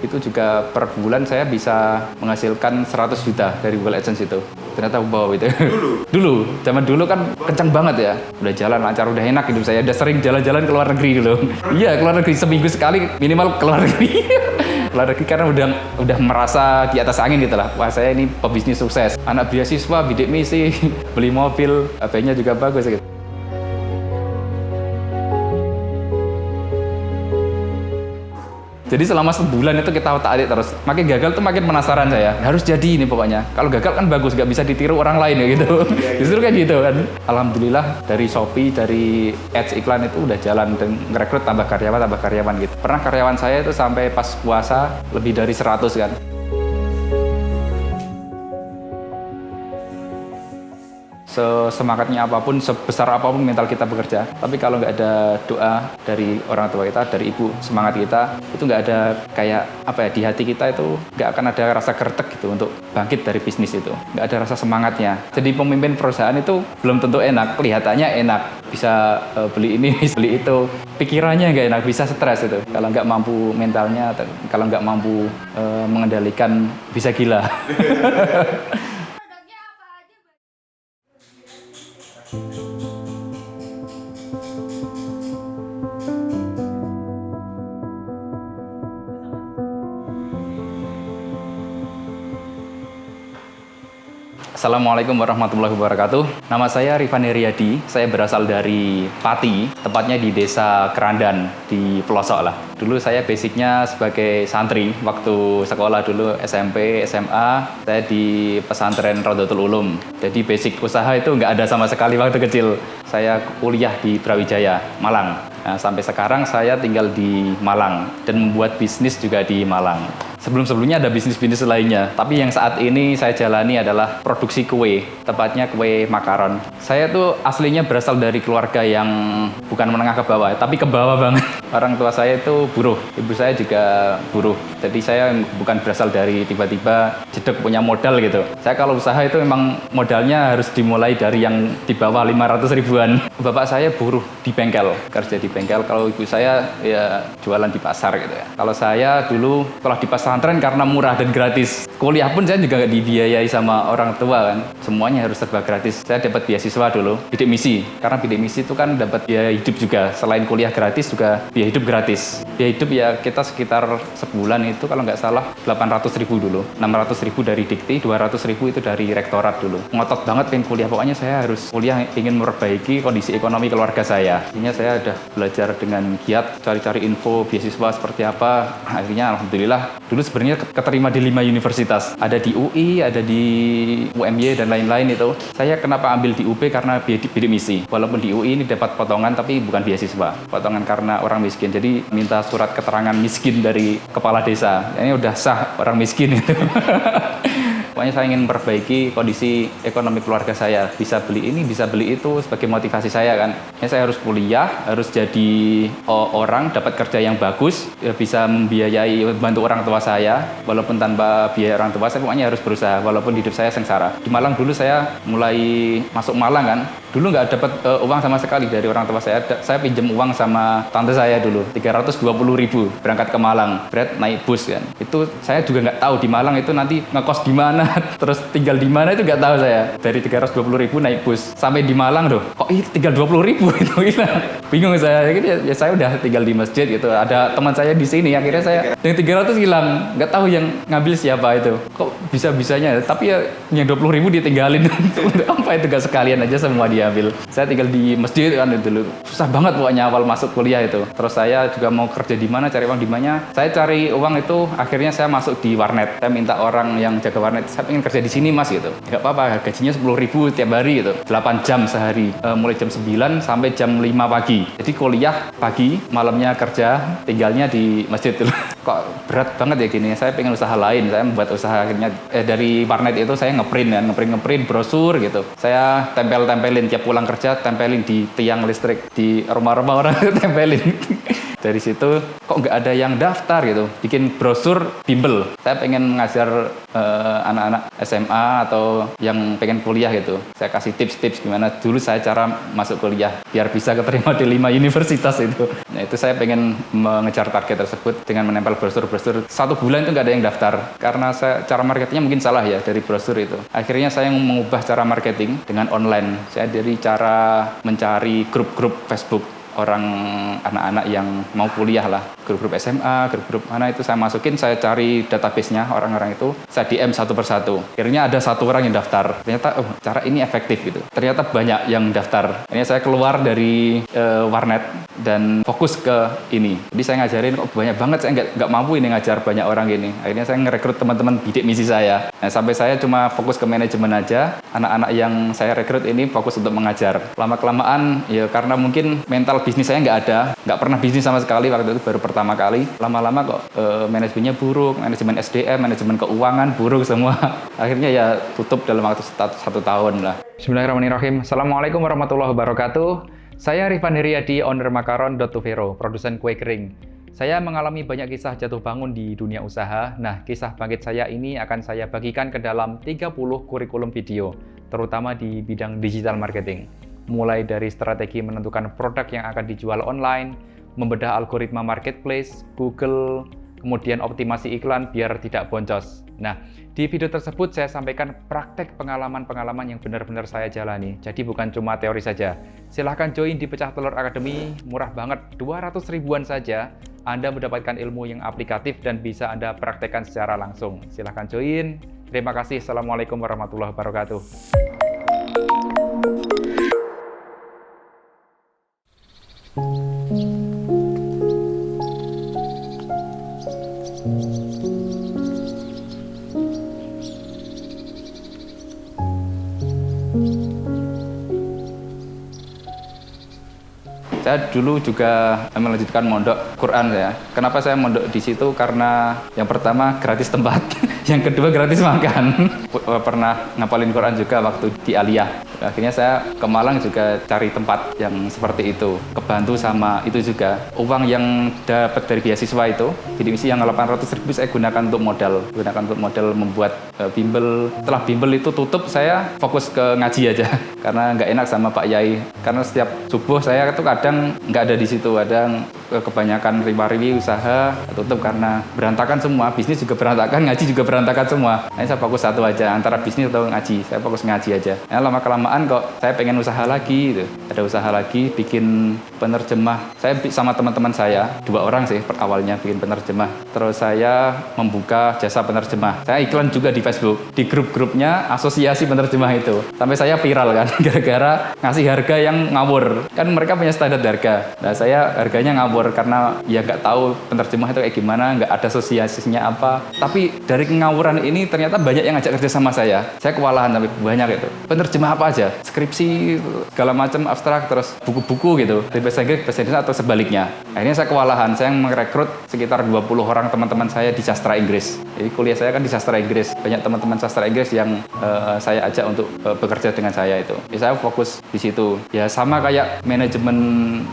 Itu juga per bulan saya bisa menghasilkan 100 juta dari Google AdSense itu. Ternyata wow itu. Dulu, zaman dulu kan kencang banget ya. Udah jalan lancar, udah enak hidup saya. Udah sering jalan-jalan ke luar negeri dulu. Iya, ke luar negeri seminggu sekali minimal ke luar negeri. Keluar negeri karena udah merasa di atas angin gitu lah. Wah, saya ini pebisnis sukses. Anak beasiswa, bidik misi, beli mobil, HP-nya juga bagus gitu. Jadi selama sebulan itu kita otak-atik terus. Makin gagal tuh makin penasaran saya. Harus jadi ini pokoknya. Kalau gagal kan bagus, nggak bisa ditiru orang lain ya gitu. Justru kayak gitu kan. Alhamdulillah dari Shopee, dari ads iklan itu udah jalan dan ngerekrut tambah karyawan gitu. Pernah karyawan saya itu sampai pas puasa lebih dari 100 kan. Semangatnya apapun, sebesar apapun mental kita bekerja, tapi kalau nggak ada doa dari orang tua kita, dari ibu, semangat kita, itu nggak ada kayak apa ya, di hati kita itu nggak akan ada rasa gertek gitu untuk bangkit dari bisnis itu, nggak ada rasa semangatnya. Jadi pemimpin perusahaan itu belum tentu enak, kelihatannya enak, bisa beli ini, beli itu, pikirannya nggak enak, bisa stres itu. Kalau nggak mampu mentalnya, kalau nggak mampu mengendalikan, bisa gila. Assalamualaikum warahmatullahi wabarakatuh. Nama saya Rifan Heriadi. Saya berasal dari Pati, tepatnya di Desa Kerandan, di pelosok lah. Dulu saya basicnya sebagai santri. Waktu sekolah dulu SMP, SMA, saya di pesantren Rodotul Ulum. Jadi basic usaha itu nggak ada sama sekali waktu kecil. Saya kuliah di Brawijaya, Malang. Nah, sampai sekarang saya tinggal di Malang dan membuat bisnis juga di Malang. Sebelum-sebelumnya ada bisnis-bisnis lainnya, tapi yang saat ini saya jalani adalah produksi kue, tepatnya kue makaron. Saya tuh aslinya berasal dari keluarga yang bukan menengah ke bawah, tapi ke bawah banget. Orang tua saya itu buruh, ibu saya juga buruh. Jadi saya bukan berasal dari tiba-tiba jedek punya modal gitu. Saya kalau usaha itu memang modalnya harus dimulai dari yang di bawah 500 ribuan. Bapak saya buruh di bengkel, kerja di bengkel. Kalau ibu saya ya jualan di pasar gitu ya. Kalau saya dulu sekolah di pesantren karena murah dan gratis. Kuliah pun saya juga nggak dibiayai sama orang tua kan. Semuanya harus serba gratis. Saya dapat beasiswa dulu, bidik misi. Karena bidik misi itu kan dapat biaya hidup juga. Selain kuliah gratis juga biaya hidup gratis. Biaya hidup ya kita sekitar sebulan itu kalau nggak salah 800 ribu dulu. 600 ribu dari dikti, 200 ribu itu dari rektorat dulu. Ngotot banget pengen kuliah. Pokoknya saya harus kuliah, ingin memperbaiki kondisi ekonomi keluarga saya. Akhirnya saya udah belajar dengan giat, cari-cari info beasiswa seperti apa. Akhirnya alhamdulillah dulu sebenarnya keterima di 5 universitas. Ada di UI, ada di UMY dan lain-lain itu. Saya kenapa ambil di UB karena bidik misi. Walaupun di UI ini dapat potongan tapi bukan beasiswa. Potongan karena orang miskin. Jadi minta surat keterangan miskin dari kepala desa. Ini udah sah orang miskin itu. Pokoknya saya ingin memperbaiki kondisi ekonomi keluarga saya. Bisa beli ini, bisa beli itu sebagai motivasi saya kan. Ya, saya harus kuliah, harus jadi orang, dapat kerja yang bagus, ya, bisa membiayai, bantu orang tua saya. Walaupun tanpa biaya orang tua, saya pokoknya harus berusaha. Walaupun hidup saya sengsara. Di Malang dulu saya mulai masuk Malang kan. Dulu nggak dapat uang sama sekali dari orang tua saya. Saya pinjam uang sama tante saya dulu, 320 ribu berangkat ke Malang. Berat naik bus kan. Itu saya juga nggak tahu di Malang itu nanti ngekos gimana, terus tinggal di mana itu nggak tahu saya. Dari 320 ribu naik bus sampai di Malang loh. Kok tinggal 20 ribu itu hilang. Bingung saya. Ya saya udah tinggal di masjid gitu. Ada teman saya di sini. Akhirnya saya yang 300 hilang. Nggak tahu yang ngambil siapa itu. Kok bisa-bisanya. Tapi ya yang 20 ribu ditinggalin. Apa itu gak sekalian aja semua diambil. Saya tinggal di masjid kan dulu. Susah banget pokoknya awal masuk kuliah itu. Terus saya juga mau kerja di mana, cari uang di mana. Saya cari uang itu akhirnya saya masuk di warnet. Saya minta orang yang jaga warnet, saya pengen kerja di sini mas gitu. Gak apa-apa, gajinya 10 ribu tiap hari gitu. 8 jam sehari. Mulai jam 9 sampai jam 5 pagi. Jadi kuliah pagi, malamnya kerja, tinggalnya di masjid dulu. Kok berat banget ya gini. Saya pengen usaha lain. Saya membuat usaha akhirnya dari warnet itu saya ngeprint kan, ngeprint brosur gitu. Saya tempelin tiap pulang kerja, tempelin di tiang listrik di rumah-rumah orang tempelin. Dari situ kok nggak ada yang daftar gitu, bikin brosur bimbel. Saya pengen ngajar anak-anak SMA atau yang pengen kuliah gitu. Saya kasih tips-tips gimana dulu saya cara masuk kuliah biar bisa keterima di 5 universitas itu. Nah itu saya pengen mengejar target tersebut dengan menempel brosur-brosur. 1 bulan itu nggak ada yang daftar karena cara marketingnya mungkin salah ya dari brosur itu. Akhirnya saya mengubah cara marketing dengan online. Saya dari cara mencari grup-grup Facebook orang anak-anak yang mau kuliah lah, grup-grup SMA, grup-grup mana itu saya masukin, saya cari database-nya orang-orang itu, saya DM satu persatu. Akhirnya ada 1 orang yang daftar. Ternyata cara ini efektif gitu. Ternyata banyak yang daftar. Akhirnya saya keluar dari warnet dan fokus ke ini. Jadi saya ngajarin kok banyak banget, saya nggak mampu ini ngajar banyak orang gini. Akhirnya saya ngerekrut teman-teman bidik misi saya. Nah, sampai saya cuma fokus ke manajemen aja. Anak-anak yang saya rekrut ini fokus untuk mengajar. Lama-kelamaan ya karena mungkin mental bisnis saya nggak pernah bisnis sama sekali waktu itu baru pertama kali. Lama-lama kok manajemennya buruk, manajemen SDM, manajemen keuangan buruk semua. Akhirnya ya tutup dalam waktu 1 tahun lah. Bismillahirrahmanirrahim. Assalamualaikum warahmatullahi wabarakatuh. Saya Rifan Heriadi, owner Makaron.Tuvero, produsen kue kering. Saya mengalami banyak kisah jatuh bangun di dunia usaha. Nah, kisah bangkit saya ini akan saya bagikan ke dalam 30 kurikulum video, terutama di bidang digital marketing. Mulai dari strategi menentukan produk yang akan dijual online, membedah algoritma marketplace, Google, kemudian optimasi iklan biar tidak boncos. Nah, di video tersebut saya sampaikan praktek pengalaman-pengalaman yang benar-benar saya jalani. Jadi bukan cuma teori saja. Silahkan join di Pecah Telur Academy, murah banget, 200 ribuan saja. Anda mendapatkan ilmu yang aplikatif dan bisa Anda praktekkan secara langsung. Silahkan join. Terima kasih. Assalamualaikum warahmatullahi wabarakatuh. Saya dulu juga melanjutkan mondok Quran ya. Kenapa saya mondok di situ? Karena yang pertama gratis tempat, yang kedua gratis makan. Pernah ngapalin Quran juga waktu di Aliyah. Akhirnya saya ke Malang juga cari tempat yang seperti itu. Kebantu sama itu juga. Uang yang dapat dari beasiswa itu, bidik misi yang 800 ribu saya gunakan untuk modal membuat bimbel. Setelah bimbel itu tutup, saya fokus ke ngaji aja. Karena nggak enak sama Pak Yai. Karena setiap subuh saya itu kadang nggak ada di situ. Kadang kebanyakan riba-ribi usaha tutup karena berantakan semua. Bisnis juga berantakan, ngaji juga berantakan semua. Nah, saya fokus satu aja, antara bisnis atau ngaji. Saya fokus ngaji aja. Nah, lama-kelamaan kok saya pengen usaha lagi gitu. Ada usaha lagi, bikin penerjemah. Saya sama teman-teman saya, 2 orang sih awalnya bikin penerjemah. Terus saya membuka jasa penerjemah. Saya iklan juga di Facebook, di grup-grupnya asosiasi penerjemah itu. Sampai saya viral kan, gara-gara ngasih harga yang ngawur. Kan mereka punya standar harga. Nah, saya harganya ngawur karena ya nggak tahu penerjemah itu kayak gimana, nggak ada asosiasinya apa. Tapi dari ngawuran ini ternyata banyak yang ngajak kerja sama saya. Saya kewalahan tapi banyak itu. Penerjemah apa aja? Skripsi, segala macam abstrak, terus buku-buku gitu. Dari bahasa Inggris, bahasa Indonesia atau sebaliknya. Akhirnya saya kewalahan. Saya merekrut sekitar 20 orang teman-teman saya di sastra Inggris. Jadi kuliah saya kan di sastra Inggris. Banyak teman-teman sastra Inggris yang saya ajak untuk bekerja dengan saya itu. Jadi saya fokus di situ. Ya sama kayak manajemen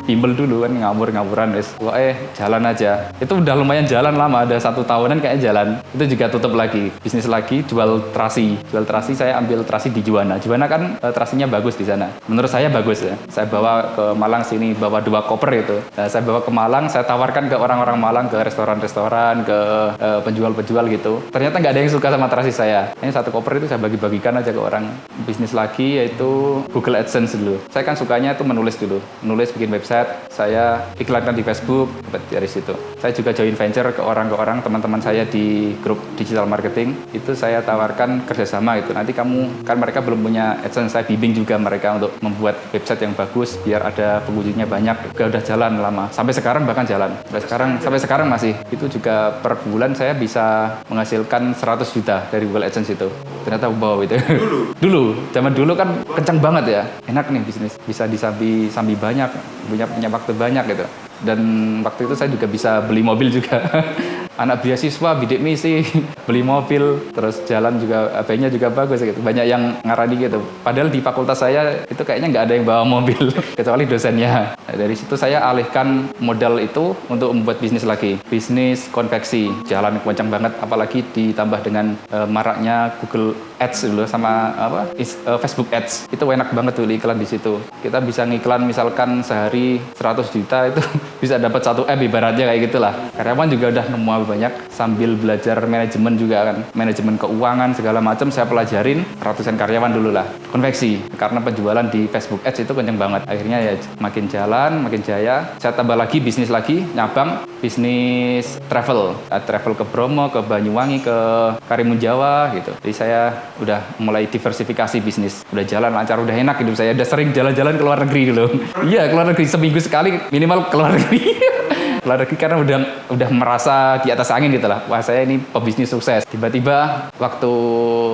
bimbel dulu kan ngawur-ngawuran wis. Jalan aja. Itu udah lumayan jalan lama, ada 1 tahunan kayak jalan. Itu juga tutup lagi. Bisnis lagi jual terasi. Jual terasi saya ambil terasi di Juwana. Juwana kan terasinya bagus di sana. Menurut saya bagus ya. Saya bawa ke Malang sini, bawa 2 koper itu. Nah, saya bawa ke Malang, saya tawarkan ke orang-orang Malang, ke restoran-restoran, ke penjual-penjual gitu. Ternyata nggak ada yang suka sama terasi saya. Ini 1 koper itu saya bagi-bagikan aja ke orang. Bisnis lagi yaitu Google AdSense dulu. Saya kan sukanya itu menulis dulu. Menulis, bikin website, saya iklankan di Facebook, dapat dari situ. Saya juga join venture ke orang-orang, teman-teman saya di grup digital marketing. Itu saya tawarkan kerjasama gitu. Nanti kamu, kan mereka belum punya AdSense, saya bimbing juga mereka untuk membuat website yang bagus biar ada pengunjungnya banyak. Udah jalan lama. Sampai sekarang bahkan jalan. Sampai sekarang masih. Itu juga per bulan saya bisa menghasilkan 100 juta dari Google AdSense itu. Ternyata wow itu. Dulu. Zaman dulu kan kencang banget ya. Enak nih bisnis. Bisa disambi banyak, punya waktu banyak gitu. Dan waktu itu saya juga bisa beli mobil juga. anak beasiswa, bidik misi, beli mobil, terus jalan juga, HP-nya juga bagus gitu. Banyak yang ngarani gitu. Padahal di fakultas saya itu kayaknya nggak ada yang bawa mobil, kecuali dosennya. Nah, dari situ saya alihkan modal itu untuk membuat bisnis lagi. Bisnis konveksi, jalan kencang banget, apalagi ditambah dengan maraknya Google Ads dulu sama Facebook Ads. Itu enak banget tuh iklan di situ. Kita bisa ngiklan misalkan sehari 100 juta itu bisa dapat 1 M ibaratnya kayak gitulah. Karyawan juga udah nemu banyak sambil belajar manajemen juga kan. Manajemen keuangan segala macam saya pelajarin, ratusan karyawan dulu lah. Konveksi, karena penjualan di Facebook Ads itu kenceng banget. Akhirnya ya makin jalan, makin jaya. Saya tambah lagi bisnis lagi, nyabang bisnis travel. Travel ke Bromo, ke Banyuwangi, ke Karimun Jawa gitu. Jadi saya udah mulai diversifikasi bisnis. Udah jalan lancar, udah enak hidup saya. Udah sering jalan-jalan ke luar negeri dulu. Iya, ke luar negeri seminggu sekali minimal ke luar negeri. Keluar negeri karena udah merasa di atas angin gitu lah. Wah, saya ini pebisnis sukses. Tiba-tiba waktu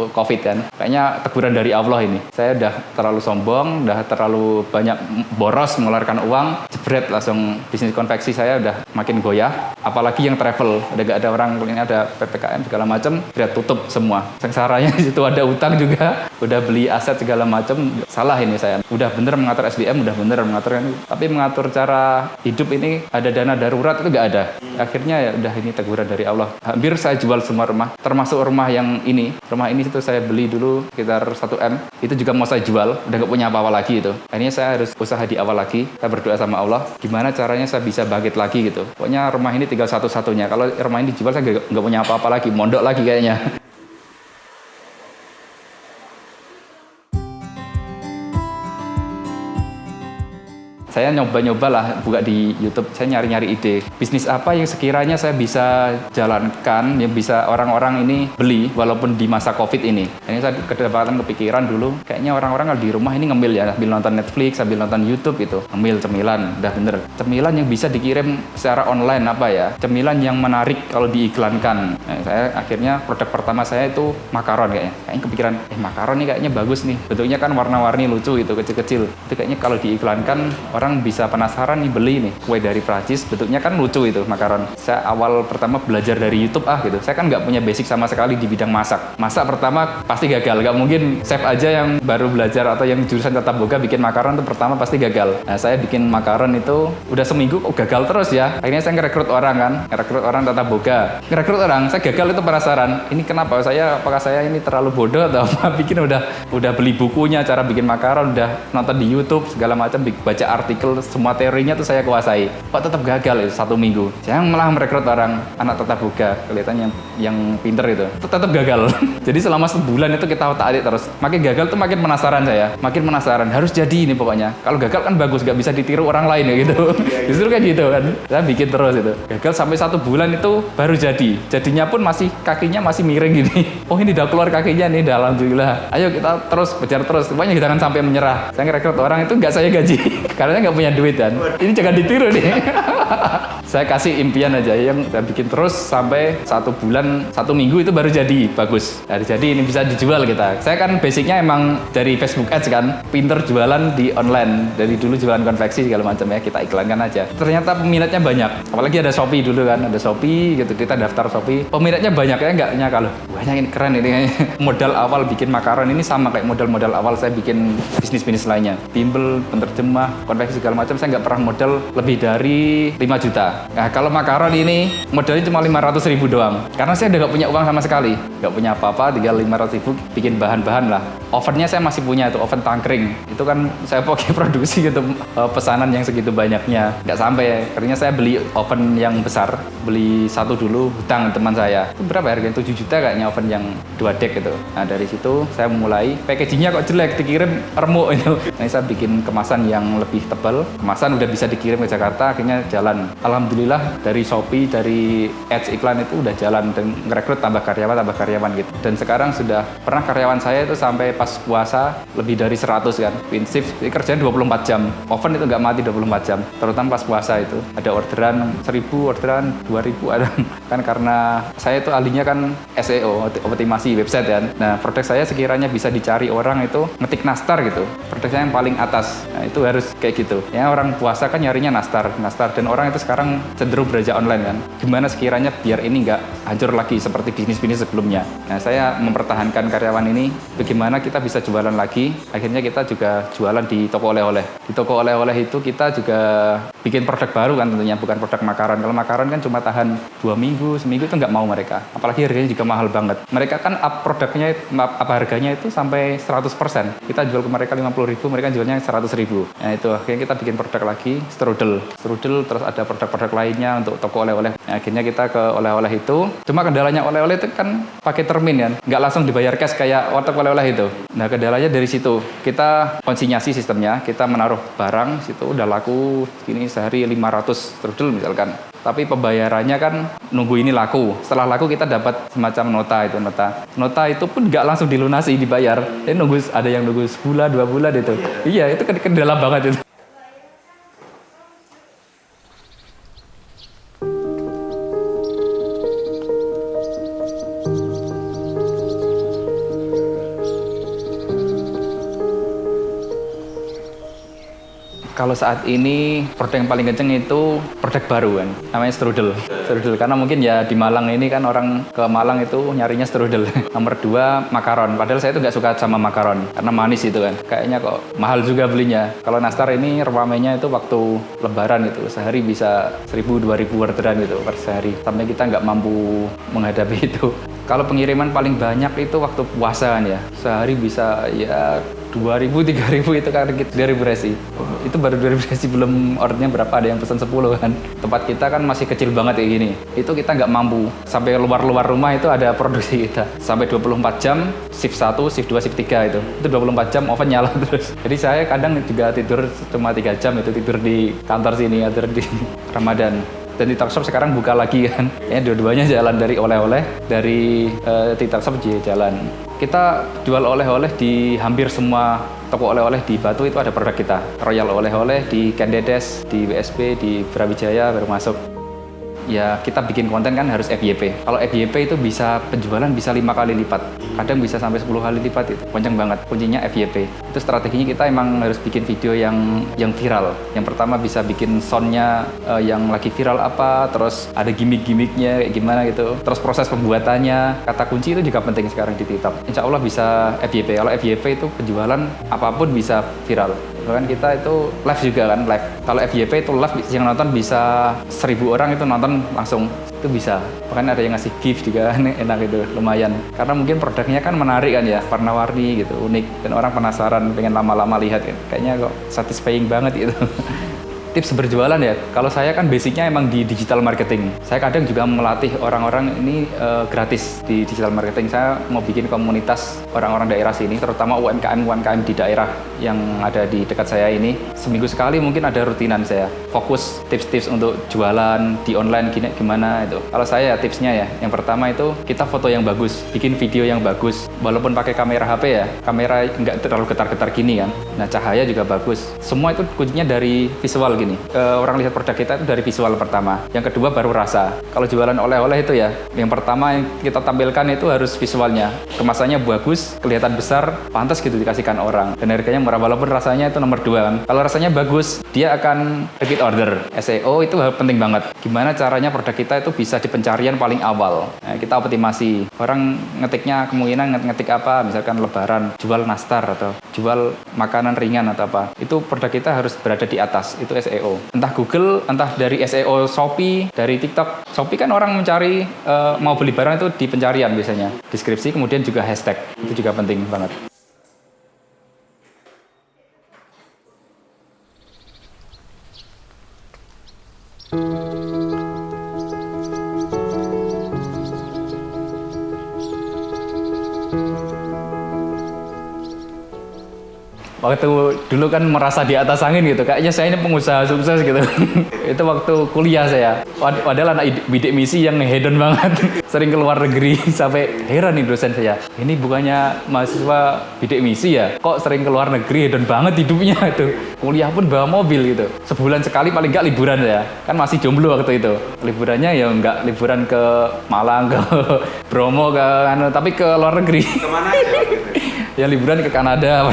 Covid kan, kayaknya teguran dari Allah ini. Saya udah terlalu sombong, udah terlalu banyak boros mengeluarkan uang, jebret langsung bisnis konveksi saya udah makin goyah. Apalagi yang travel, udah gak ada orang, ini ada PPKM segala macam, udah tutup semua. Sengsaranya di situ ada utang juga, udah beli aset segala macam. Salah ini saya. Udah bener mengatur SDM, udah bener mengatur kan. Tapi mengatur cara hidup ini ada dana darurat itu nggak ada. Akhirnya ya udah ini teguran dari Allah. Hampir saya jual semua rumah, termasuk rumah yang ini. Rumah ini itu saya beli dulu sekitar 1 M. Itu juga mau saya jual, udah nggak punya apa-apa lagi itu. Akhirnya saya harus usaha di awal lagi. Saya berdoa sama Allah, gimana caranya saya bisa bangkit lagi gitu. Pokoknya rumah ini tinggal satu-satunya. Kalau rumah ini dijual saya nggak punya apa-apa lagi, mondok lagi kayaknya. Saya nyoba-nyoba lah buka di YouTube, saya nyari-nyari ide. Bisnis apa yang sekiranya saya bisa jalankan, yang bisa orang-orang ini beli walaupun di masa Covid ini. Ini saya kedapatan kepikiran dulu, kayaknya orang-orang kalau di rumah ini ngemil ya, sambil nonton Netflix, sambil nonton YouTube gitu. Ngemil cemilan, udah bener. Cemilan yang bisa dikirim secara online apa ya? Cemilan yang menarik kalau diiklankan. Nah, saya akhirnya produk pertama saya itu makaron kayaknya. Kayaknya kepikiran, makaron nih kayaknya bagus nih. Bentuknya kan warna-warni lucu gitu, kecil-kecil. Itu kayaknya kalau diiklankan orang bisa penasaran nih beli nih kue dari Prancis, bentuknya kan lucu itu makaron. Saya awal pertama belajar dari YouTube gitu. Saya kan nggak punya basic sama sekali di bidang masak. Masak pertama pasti gagal, nggak mungkin chef aja yang baru belajar atau yang jurusan tata boga bikin makaron itu pertama pasti gagal. Nah, saya bikin makaron itu udah seminggu kok gagal terus ya. Akhirnya saya ngerekrut orang kan, ngerekrut orang tata boga. Ngerekrut orang, saya gagal itu penasaran. Ini kenapa? Apakah saya ini terlalu bodoh atau apa? Bikin udah beli bukunya cara bikin makaron, udah nonton di YouTube segala macam, baca artikel, semua teorinya tuh saya kuasai. Kok tetap gagal itu 1 minggu. Saya malah merekrut orang anak tata boga, kelihatannya yang pinter itu. Tetap gagal. Jadi selama sebulan itu kita otak-atik terus. Makin gagal tuh makin penasaran saya. Makin penasaran, harus jadi ini pokoknya. Kalau gagal kan bagus, nggak bisa ditiru orang lain ya gitu. Justru kayak gitu kan. Saya bikin terus itu. Gagal sampai 1 bulan itu baru jadi. Jadinya pun kakinya masih miring gini. Oh, ini udah keluar kakinya nih, alhamdulillah. Ayo kita terus kejar terus. Pokoknya jangan sampai menyerah. Saya ngerekrut orang itu nggak saya gaji. Karena nggak punya duit kan. Ini jangan ditiru nih. Saya kasih impian aja yang saya bikin terus sampai 1 bulan, 1 minggu itu baru jadi bagus. Jadi ini bisa dijual kita. Saya kan basicnya emang dari Facebook Ads kan, pinter jualan di online. Dari dulu jualan konveksi segala macam ya, kita iklankan aja. Ternyata peminatnya banyak. Apalagi ada Shopee dulu kan, ada Shopee gitu, kita daftar Shopee. Peminatnya banyak ya, nggak nyangka loh. Banyak ini keren ini. Modal awal bikin makaron ini sama kayak modal awal saya bikin bisnis lainnya. Bimbel, penerjemah, konveksi segala macam, saya nggak pernah modal lebih dari 5 juta. Nah, kalau makaron ini modalnya cuma 500.000 doang. Karena saya udah nggak punya uang sama sekali. Nggak punya apa-apa, tinggal 500.000 bikin bahan-bahan lah. Ovennya saya masih punya itu, oven tangkring. Itu kan saya pakai produksi gitu, pesanan yang segitu banyaknya. Nggak sampai, akhirnya saya beli oven yang besar. Beli 1 dulu, hutang teman saya. Itu berapa harganya? 7 juta kayaknya oven yang 2 dek itu. Nah, dari situ saya mulai, packagingnya kok jelek, dikirim remuk itu. Nah, saya bikin kemasan yang lebih tebal. Kemasan udah bisa dikirim ke Jakarta, akhirnya jalan. Alhamdulillah dari Shopee, dari ads iklan itu udah jalan dan ngerekrut tambah karyawan gitu. Dan sekarang sudah pernah karyawan saya itu sampai pas puasa lebih dari 100 kan. Pin shift, kerjaan 24 jam. Oven itu nggak mati 24 jam. Terutama pas puasa itu. Ada orderan 1000, orderan 2000 ada. Kan karena saya itu ahlinya kan SEO, optimasi website kan. Nah, produk saya sekiranya bisa dicari orang itu ngetik nastar gitu. Produk saya yang paling atas. Nah, itu harus kayak gitu. Ya, orang puasa kan nyarinya nastar dan orang-orang itu sekarang cenderung belanja online kan. Gimana sekiranya biar ini nggak hancur lagi seperti bisnis-bisnis sebelumnya. Nah, saya mempertahankan karyawan ini, bagaimana kita bisa jualan lagi. Akhirnya kita juga jualan di toko oleh-oleh. Di toko oleh-oleh itu kita juga bikin produk baru kan tentunya, bukan produk makaron. Kalau makaron kan cuma tahan 2 minggu, seminggu itu nggak mau mereka. Apalagi harganya juga mahal banget. Mereka kan up produknya, harganya itu sampai 100%. Kita jual ke mereka 50.000, mereka jualnya 100.000. Nah itu akhirnya kita bikin produk lagi, strudel, terus ada produk-produk lainnya untuk toko oleh-oleh. Nah, akhirnya kita ke oleh-oleh itu. Cuma kendalanya oleh-oleh itu kan pakai termin kan, nggak langsung dibayar cash kayak warteg oleh-oleh itu. Nah kendalanya dari situ, kita konsinyasi sistemnya, kita menaruh barang situ udah laku gini sehari 500 strudel misalkan. Tapi pembayarannya kan nunggu ini laku. Setelah laku kita dapat semacam nota itu. Nota itu pun nggak langsung dilunasi, dibayar. Jadi ada yang nunggu sebulan, 2 bulan itu. Iya, itu kendala banget itu. Kalau saat ini produk yang paling kenceng itu produk baru kan, namanya strudel. Karena mungkin ya di Malang ini kan orang ke Malang itu nyarinya strudel. Nomor 2 makaron, padahal saya itu nggak suka sama makaron karena manis itu kan. Kayaknya kok mahal juga belinya. Kalau nastar ini ramenya itu waktu lebaran itu sehari bisa 1.000-2.000 orderan gitu per sehari. Sampai kita nggak mampu menghadapi itu. Kalau pengiriman paling banyak itu waktu puasa kan ya, sehari bisa ya 2.000-3.000 itu kan 2.000 resi. Itu baru 2.000 resi, belum ordernya berapa, ada yang pesan 10 kan. Tempat kita kan masih kecil banget kayak gini. Itu kita nggak mampu. Sampai luar rumah itu ada produksi kita. Sampai 24 jam, shift 1, shift 2, shift 3 itu. Itu 24 jam oven nyala terus. Jadi saya kadang juga tidur cuma 3 jam itu, tidur di kantor sini, tidur di Ramadan. Dan TikTok Shop sekarang buka lagi kan. Ya dua-duanya jalan, dari oleh-oleh, dari TikTok Shop jalan. Kita jual oleh-oleh di hampir semua toko oleh-oleh di Batu itu ada produk kita. Royal oleh-oleh di Kendedes, di WSP, di Brawijaya baru masuk. Ya kita bikin konten kan harus FYP. Kalau FYP itu bisa penjualan bisa 5 kali lipat. Kadang bisa sampai 10 kali lipat itu. Kenceng banget. Kuncinya FYP. Itu strateginya kita emang harus bikin video yang viral. Yang pertama bisa bikin soundnya yang lagi viral apa, terus ada gimmick-gimmicknya kayak gimana gitu. Terus proses pembuatannya, kata kunci itu juga penting sekarang di TikTok. Insya Allah bisa FYP. Kalau FYP itu penjualan apapun bisa viral. Bahkan kita itu live juga kan, live. Kalau FYP itu live yang nonton bisa 1.000 orang itu nonton langsung, itu bisa. Bahkan ada yang ngasih gift juga, enak itu, lumayan. Karena mungkin produknya kan menarik kan ya, warna-warni gitu, unik. Dan orang penasaran, pengen lama-lama lihat kan. Kayaknya kok satisfying banget gitu. Tips berjualan ya, kalau saya kan basicnya emang di digital marketing. Saya kadang juga melatih orang-orang ini gratis di digital marketing. Saya mau bikin komunitas orang-orang daerah sini, terutama UMKM di daerah yang ada di dekat saya ini. Seminggu sekali mungkin ada rutinan saya. Fokus tips-tips untuk jualan di online gimana itu. Kalau saya tipsnya ya, yang pertama itu kita foto yang bagus, bikin video yang bagus. Walaupun pakai kamera HP ya, kamera nggak terlalu getar-getar gini kan. Nah cahaya juga bagus. Semua itu kuncinya dari visual gini. Orang lihat produk kita itu dari visual pertama. Yang kedua baru rasa. Kalau jualan oleh-oleh itu ya, yang pertama yang kita tampilkan itu harus visualnya. Kemasannya bagus, kelihatan besar, pantas gitu dikasihkan orang. Dan harganya murah, walaupun rasanya itu nomor 2 kan. Kalau rasanya bagus, dia akan repeat order. SEO itu penting banget. Gimana caranya produk kita itu bisa di pencarian paling awal. Nah, kita optimasi. Orang ngetiknya kemungkinan ngetik apa, misalkan lebaran, jual nastar atau jual makanan ringan atau apa. Itu produk kita harus berada di atas. Itu SEO. Entah Google, entah dari SEO Shopee, dari TikTok. Shopee kan orang mencari mau beli barang itu di pencarian biasanya. Deskripsi, kemudian juga hashtag. Itu juga penting banget. Waktu dulu kan merasa di atas angin gitu, kayaknya saya ini pengusaha sukses gitu. Itu waktu kuliah saya. Padahal anak bidik misi yang hedon banget. Sering ke luar negeri, sampai heran nih dosen saya. Ini bukannya mahasiswa bidik misi ya? Kok sering ke luar negeri, hedon banget hidupnya itu. Kuliah pun bawa mobil gitu. Sebulan sekali paling nggak liburan ya. Kan masih jomblo waktu itu. Liburannya ya nggak liburan ke Malang, ke Bromo, tapi ke luar negeri. Kemana aja? Ya liburan ke Kanada,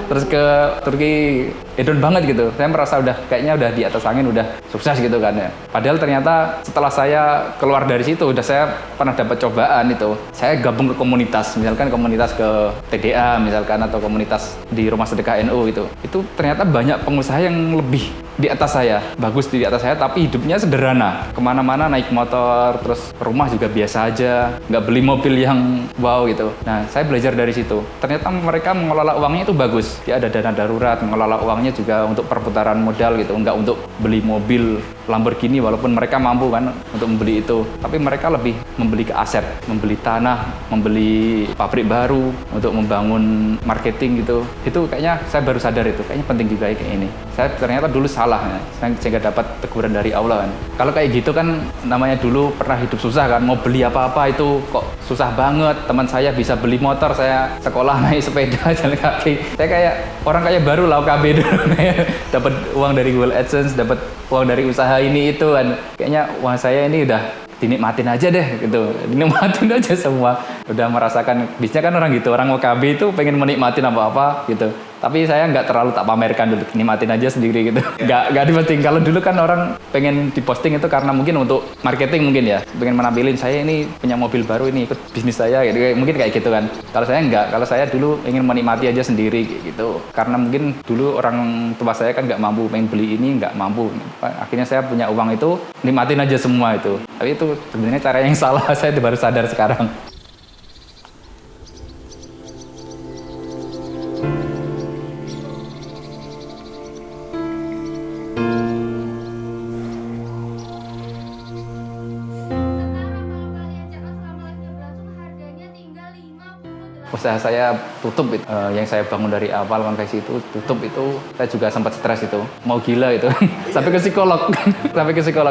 terus ke Turki, hedon banget gitu. Saya merasa kayaknya udah di atas angin, udah sukses gitu kan ya. Padahal ternyata setelah saya keluar dari situ, saya pernah dapat cobaan itu. Saya gabung ke komunitas, misalkan komunitas ke TDA misalkan, atau komunitas di Rumah Sedekah NU itu. Itu ternyata banyak pengusaha yang lebih di atas saya, bagus di atas saya, tapi hidupnya sederhana. Kemana-mana naik motor, terus rumah juga biasa aja, nggak beli mobil yang wow gitu. Nah, saya belajar dari situ. Ternyata mereka mengelola uangnya itu bagus. Dia ada dana darurat, mengelola uangnya juga untuk perputaran modal gitu, nggak untuk beli mobil Lamborghini walaupun mereka mampu kan untuk membeli itu. Tapi mereka lebih membeli ke aset, membeli tanah, membeli pabrik baru untuk membangun marketing gitu. Itu kayaknya saya baru sadar itu, kayaknya penting juga kayak ini. Saya ternyata dulu salah ya, sehingga dapat teguran dari Allah kan. Kalau kayak gitu kan namanya dulu pernah hidup susah kan, mau beli apa-apa itu kok susah banget. Teman saya bisa beli motor, saya sekolah naik sepeda jalan kaki. Saya kayak orang kaya baru lah OKB dulu, dapat uang dari Google AdSense, dapat uang dari usaha ini itu kan. Kayaknya uang saya ini udah dinikmatin aja deh gitu, dinikmatin aja semua. Udah merasakan, biasanya kan orang gitu, orang OKB itu pengen menikmatin apa-apa gitu. Tapi saya nggak terlalu tak pamerkan dulu, nikmatin aja sendiri gitu. Nggak diposting. Kalau dulu kan orang pengen diposting itu karena mungkin untuk marketing mungkin ya, pengen menampilin saya ini punya mobil baru, ini ikut bisnis saya gitu. Mungkin kayak gitu kan. Kalau saya nggak, kalau saya dulu ingin menikmati aja sendiri gitu. Karena mungkin dulu orang tua saya kan nggak mampu, pengen beli ini nggak mampu. Akhirnya saya punya uang itu, nikmatin aja semua itu. Tapi itu sebenarnya cara yang salah, saya baru sadar sekarang. Usaha saya tutup itu, yang saya bangun dari awal konveksi itu tutup itu, saya juga sempat stres itu, mau gila itu, sampai ke psikolog,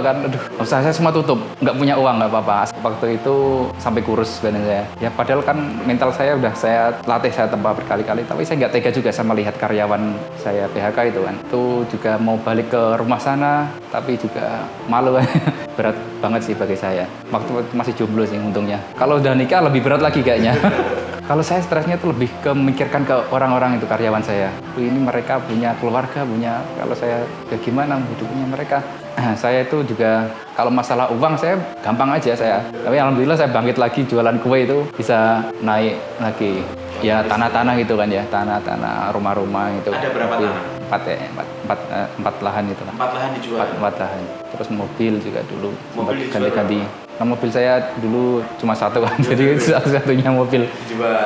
kan, aduh, usaha saya semua tutup, nggak punya uang, nggak apa-apa. Waktu itu sampai kurus sebenarnya saya, ya padahal kan mental saya udah saya latih, saya tempa berkali-kali, tapi saya nggak tega juga sama lihat karyawan saya PHK itu kan, itu juga mau balik ke rumah sana, tapi juga malu kan, berat banget sih bagi saya. Waktu masih jomblo sih untungnya, kalau udah nikah lebih berat lagi kayaknya. Kalau saya stresnya itu lebih ke memikirkan ke orang-orang itu, karyawan saya. Ini mereka punya keluarga, kalau saya ya gimana hidupnya mereka. Saya itu juga kalau masalah uang saya gampang aja saya. Tapi alhamdulillah saya bangkit lagi jualan kue itu bisa naik lagi. Ya tanah-tanah gitu kan ya, tanah-tanah rumah-rumah itu. Ada berapa tanah? Empat lahan itu lah. 4 lahan dijual? 4 lahan. Terus mobil juga dulu. Mobil ganti-ganti. Nah, mobil saya dulu cuma satu kan, jadi satu-satunya mobil.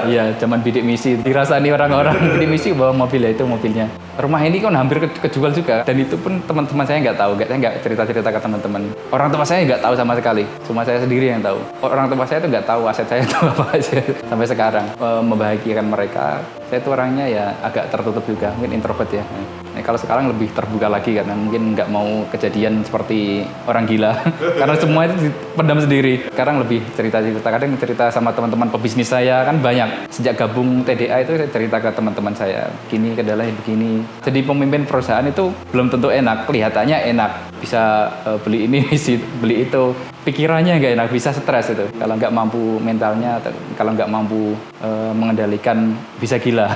Iya, zaman bidik misi. Dirasani orang-orang bidik misi bawa mobil, ya itu mobilnya. Rumah ini kan hampir kejual juga, dan itu pun teman-teman saya nggak tahu, saya nggak cerita-cerita ke teman-teman. Orang tua saya nggak tahu sama sekali, cuma saya sendiri yang tahu. Orang tua saya itu nggak tahu aset saya itu apa aja sampai sekarang. Membahagiakan mereka, saya itu orangnya ya agak tertutup juga, mungkin introvert ya. Nah, kalau sekarang lebih terbuka lagi karena mungkin nggak mau kejadian seperti orang gila, karena semua itu dipendam sendiri. Sekarang lebih cerita-cerita, kadang cerita sama teman-teman pebisnis saya kan banyak. Sejak gabung TDA itu saya cerita ke teman-teman saya, begini kendalanya begini. Jadi pemimpin perusahaan itu belum tentu enak, kelihatannya enak, bisa beli ini, beli itu. Pikirannya nggak enak, bisa stres itu. Kalau nggak mampu mentalnya, atau kalau nggak mampu mengendalikan, bisa gila.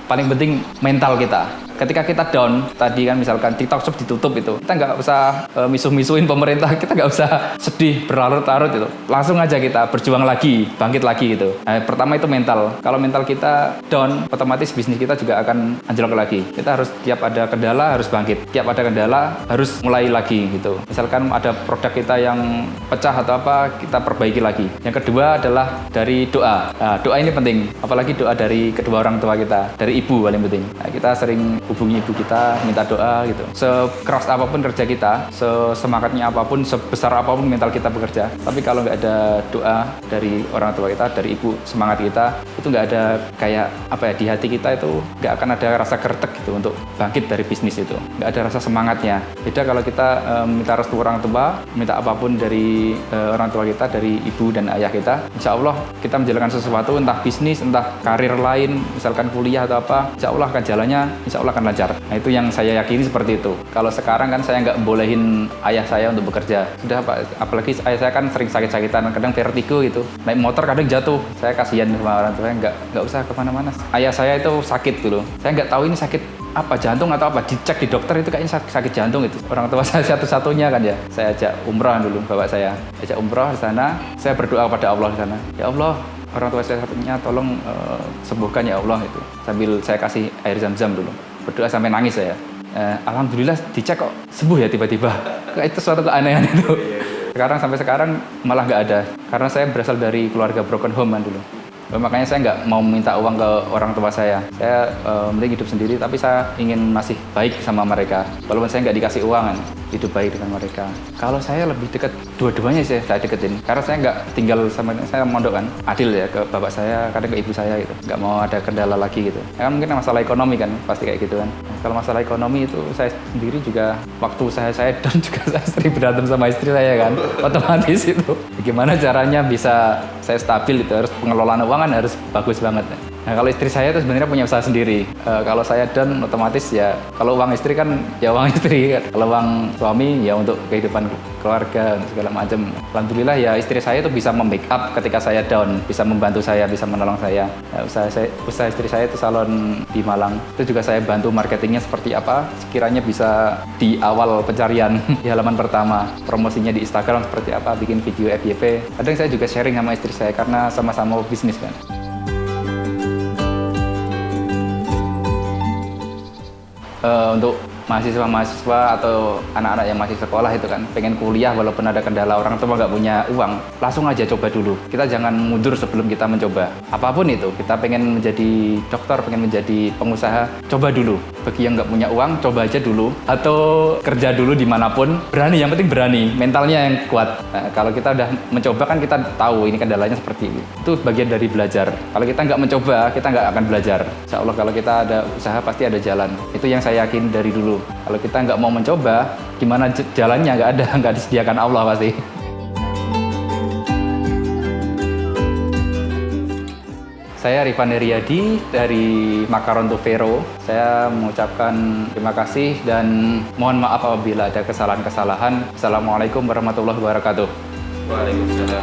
Paling penting mental kita. Ketika kita down, tadi kan misalkan TikTok Shop ditutup itu, kita nggak usah misuh-misuhin pemerintah, kita nggak usah sedih, berlarut-larut itu. Langsung aja kita berjuang lagi, bangkit lagi gitu. Nah, pertama itu mental. Kalau mental kita down, otomatis bisnis kita juga akan anjlok lagi. Kita harus tiap ada kendala harus bangkit, tiap ada kendala harus mulai lagi gitu. Misalkan ada produk kita yang pecah atau apa, kita perbaiki lagi. Yang kedua adalah dari doa. Nah, doa ini penting, apalagi doa dari kedua orang tua kita, dari ibu paling penting. Nah, kita sering hubungi ibu kita, minta doa gitu. Sekeras apapun kerja kita, sesemangatnya apapun, sebesar apapun mental kita bekerja, tapi kalau nggak ada doa dari orang tua kita, dari ibu, semangat kita, itu nggak ada kayak apa ya, di hati kita itu nggak akan ada rasa gertek gitu untuk bangkit dari bisnis itu. Nggak ada rasa semangatnya. Beda kalau kita minta restu orang tua, minta apapun dari orang tua kita, dari ibu dan ayah kita, insya Allah kita menjalankan sesuatu, entah bisnis, entah karir lain, misalkan kuliah atau apa, insya Allah akan jalannya, insya Allah akan akan lancar. Nah itu yang saya yakini seperti itu. Kalau sekarang kan saya nggak bolehin ayah saya untuk bekerja. Sudah Pak, apalagi ayah saya kan sering sakit-sakitan, kadang vertigo gitu. Naik motor kadang jatuh. Saya kasihan sama orang tua, nggak usah kemana-mana. Ayah saya itu sakit dulu. Saya nggak tahu ini sakit apa, jantung atau apa, dicek di dokter itu kayaknya sakit jantung itu. Orang tua saya satu-satunya kan ya. Saya ajak umrah dulu bapak saya. Ajak umrah di sana, saya berdoa pada Allah di sana. Ya Allah, orang tua saya satunya tolong sembuhkan ya Allah itu. Sambil saya kasih air zam-zam dulu. Berdoa sampai nangis saya. Alhamdulillah dicek kok sembuh ya tiba-tiba. Itu suatu keanehan itu. Sampai sekarang malah nggak ada. Karena saya berasal dari keluarga broken home kan dulu. Makanya saya nggak mau minta uang ke orang tua saya. Saya mending hidup sendiri, tapi saya ingin masih baik sama mereka. Walaupun saya nggak dikasih uang kan, hidup baik dengan mereka. Kalau saya lebih dekat, dua-duanya sih saya deketin. Karena saya nggak tinggal sama, saya mondok kan, adil ya ke bapak saya, kadang ke ibu saya gitu. Nggak mau ada kendala lagi gitu. Ya, mungkin masalah ekonomi kan, pasti kayak gitu kan. Kalau masalah ekonomi itu saya sendiri juga, waktu saya down juga saya sering berantem sama istri saya kan. Otomatis itu. Gimana caranya bisa saya stabil itu, harus pengelolaan uang kan harus bagus banget. Nah kalau istri saya itu sebenarnya punya usaha sendiri. Kalau saya down otomatis ya, kalau uang istri kan ya uang istri. Kalau uang suami ya untuk kehidupan keluarga segala macam. Alhamdulillah ya istri saya itu bisa membackup ketika saya down, bisa membantu saya, bisa menolong saya. Usaha istri saya itu salon di Malang. Itu juga saya bantu marketingnya seperti apa, sekiranya bisa di awal pencarian di halaman pertama. Promosinya di Instagram seperti apa, bikin video FYP. Kadang saya juga sharing sama istri saya karena sama-sama bisnis kan. Untuk mahasiswa-mahasiswa atau anak-anak yang masih sekolah itu kan pengen kuliah walaupun ada kendala orang tua nggak punya uang, langsung aja coba dulu. Kita jangan mundur sebelum kita mencoba apapun itu. Kita pengen menjadi dokter, pengen menjadi pengusaha, coba dulu. Bagi yang nggak punya uang, coba aja dulu atau kerja dulu dimanapun. Berani, yang penting berani, mentalnya yang kuat. Nah, kalau kita udah mencoba kan kita tahu ini kendalanya seperti ini. Itu bagian dari belajar. Kalau kita nggak mencoba, kita nggak akan belajar. Insya Allah kalau kita ada usaha pasti ada jalan. Itu yang saya yakin dari dulu. Kalau kita nggak mau mencoba, gimana jalannya? Nggak ada, nggak disediakan Allah pasti. Saya Rifani Riyadi dari Makaron to Vero. Saya mengucapkan terima kasih dan mohon maaf apabila ada kesalahan-kesalahan. Assalamualaikum warahmatullahi wabarakatuh. Waalaikumsalam.